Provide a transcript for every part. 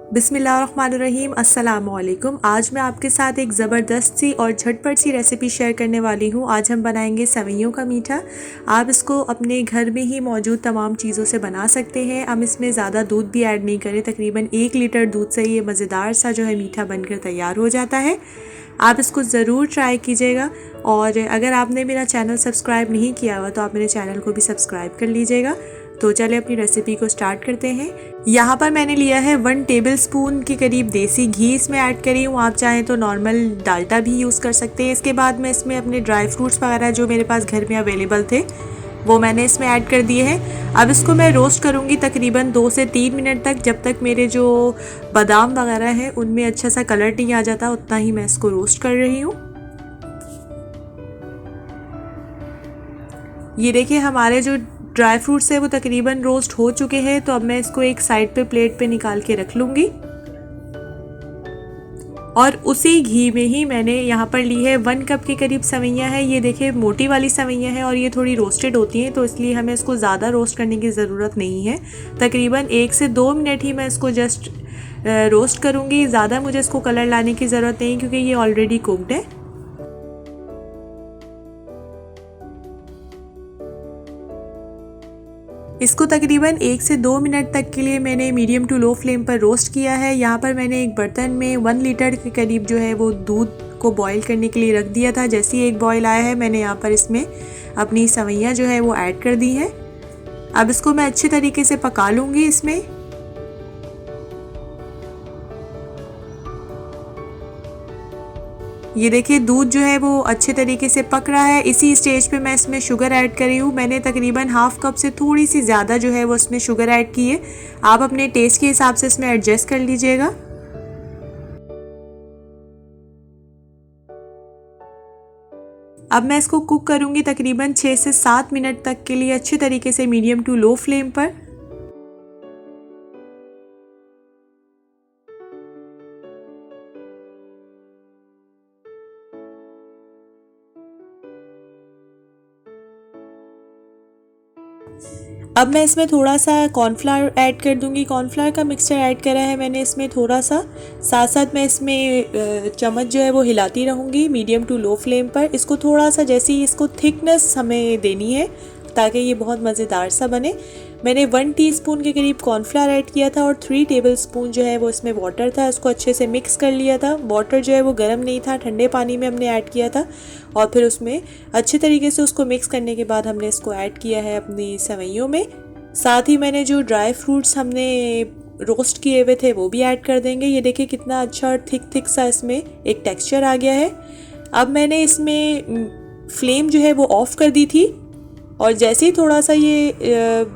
बिस्मिल्लाहिर्रहमानिर्रहीम अस्सलामुअलैकुम। आज मैं आपके साथ एक ज़बरदस्त सी और झटपट सी रेसिपी शेयर करने वाली हूँ। आज हम बनाएंगे सेवइयों का मीठा। आप इसको अपने घर में ही मौजूद तमाम चीज़ों से बना सकते हैं। हम इसमें ज़्यादा दूध भी ऐड नहीं करें, तकरीबन 1 लीटर दूध से ये मज़ेदार सा जो है मीठा बनकर तैयार हो जाता है। आप इसको ज़रूर ट्राई कीजिएगा और अगर आपने मेरा चैनल सब्सक्राइब नहीं किया हुआ तो आप मेरे चैनल को भी सब्सक्राइब कर लीजिएगा। तो चलिए अपनी रेसिपी को स्टार्ट करते हैं। यहाँ पर मैंने लिया है 1 टेबलस्पून के करीब देसी घी इसमें ऐड करी हूँ। आप चाहें तो नॉर्मल डालडा भी यूज़ कर सकते हैं। इसके बाद मैं इसमें अपने ड्राई फ्रूट्स वगैरह जो मेरे पास घर में अवेलेबल थे वो मैंने इसमें ऐड कर दिए हैं। अब इसको मैं रोस्ट करूँगी तकरीबन 2 से 3 मिनट तक, जब तक मेरे जो बादाम वगैरह है उनमें अच्छा सा कलर नहीं आ जाता, उतना ही मैं इसको रोस्ट कर रही हूँ। ये देखिए हमारे जो ड्राई फ्रूट्स है वो तकरीबन रोस्ट हो चुके हैं। तो अब मैं इसको एक साइड पे प्लेट पे निकाल के रख लूँगी और उसी घी में ही मैंने यहाँ पर ली है 1 कप के करीब सेवइयाँ है। ये देखिए मोटी वाली सेवइयाँ हैं और ये थोड़ी रोस्टेड होती हैं, तो इसलिए हमें इसको ज़्यादा रोस्ट करने की ज़रूरत नहीं है। तकरीबन 1 से 2 मिनट ही मैं इसको जस्ट रोस्ट करूँगी। ज़्यादा मुझे इसको कलर लाने की ज़रूरत नहीं क्योंकि ये ऑलरेडी कुक्ड है। इसको तकरीबन 1 से 2 मिनट तक के लिए मैंने मीडियम टू लो फ्लेम पर रोस्ट किया है। यहाँ पर मैंने एक बर्तन में 1 लीटर के करीब जो है वो दूध को बॉईल करने के लिए रख दिया था। जैसे ही एक बॉईल आया है मैंने यहाँ पर इसमें अपनी सेवइयाँ जो है वो ऐड कर दी हैं। अब इसको मैं अच्छे तरीके से पका लूँगी। इसमें ये देखिए दूध जो है वो अच्छे तरीके से पक रहा है। इसी स्टेज पे मैं इसमें शुगर ऐड कर रही हूँ। मैंने तकरीबन हाफ कप से थोड़ी सी ज़्यादा जो है वो इसमें शुगर ऐड की है। आप अपने टेस्ट के हिसाब से इसमें एडजस्ट कर लीजिएगा। अब मैं इसको कुक करूँगी तकरीबन 6 से 7 मिनट तक के लिए अच्छे तरीके से मीडियम टू लो फ्लेम पर। अब मैं इसमें थोड़ा सा कॉर्नफ्लावर ऐड कर दूंगी। कॉर्नफ्लावर का मिक्सचर ऐड करा है मैंने इसमें थोड़ा सा। साथ साथ मैं इसमें चम्मच जो है वो हिलाती रहूँगी मीडियम टू लो फ्लेम पर। इसको थोड़ा सा जैसे ही इसको थिकनेस हमें देनी है ताकि ये बहुत मज़ेदार सा बने। मैंने 1 टीस्पून के करीब कॉर्नफ्लावर ऐड किया था और 3 टेबलस्पून जो है वो इसमें वाटर था। इसको अच्छे से मिक्स कर लिया था। वाटर जो है वो गर्म नहीं था, ठंडे पानी में हमने ऐड किया था और फिर उसमें अच्छे तरीके से उसको मिक्स करने के बाद हमने इसको ऐड किया है अपनी सेवइयों में। साथ ही मैंने जो ड्राई फ्रूट्स हमने रोस्ट किए हुए थे वो भी ऐड कर देंगे। ये देखिए कितना अच्छा और थिक सा इसमें एक टेक्सचर आ गया है। अब मैंने इसमें फ्लेम जो है वो ऑफ़ कर दी थी और जैसे ही थोड़ा सा ये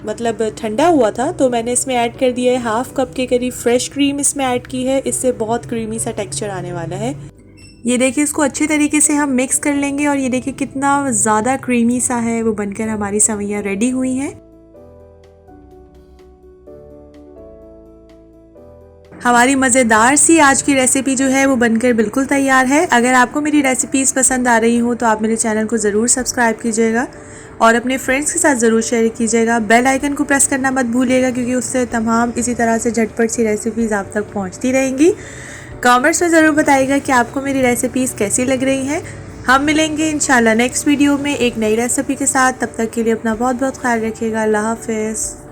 मतलब ठंडा हुआ था तो मैंने इसमें ऐड कर दिया है हाफ कप के करीब फ्रेश क्रीम इसमें ऐड की है। इससे बहुत क्रीमी सा टेक्सचर आने वाला है। ये देखिए इसको अच्छे तरीके से हम मिक्स कर लेंगे और ये देखिए कितना ज़्यादा क्रीमी सा है वो बनकर हमारी सेवइयाँ रेडी हुई हैं। हमारी मज़ेदार सी आज की रेसिपी जो है वो बनकर बिल्कुल तैयार है। अगर आपको मेरी रेसिपीज़ पसंद आ रही हो तो आप मेरे चैनल को ज़रूर सब्सक्राइब कीजिएगा और अपने फ्रेंड्स के साथ ज़रूर शेयर कीजिएगा। बेल आइकन को प्रेस करना मत भूलिएगा क्योंकि उससे तमाम इसी तरह से झटपट सी रेसिपीज़ आप तक पहुंचती रहेंगी। कमेंट्स में ज़रूर बताइएगा कि आपको मेरी रेसिपीज़ कैसी लग रही हैं। हम मिलेंगे इंशाल्लाह नेक्स्ट वीडियो में एक नई रेसिपी के साथ। तब तक के लिए अपना बहुत बहुत ख्याल रखिएगा। अल्लाह हाफ़िज़।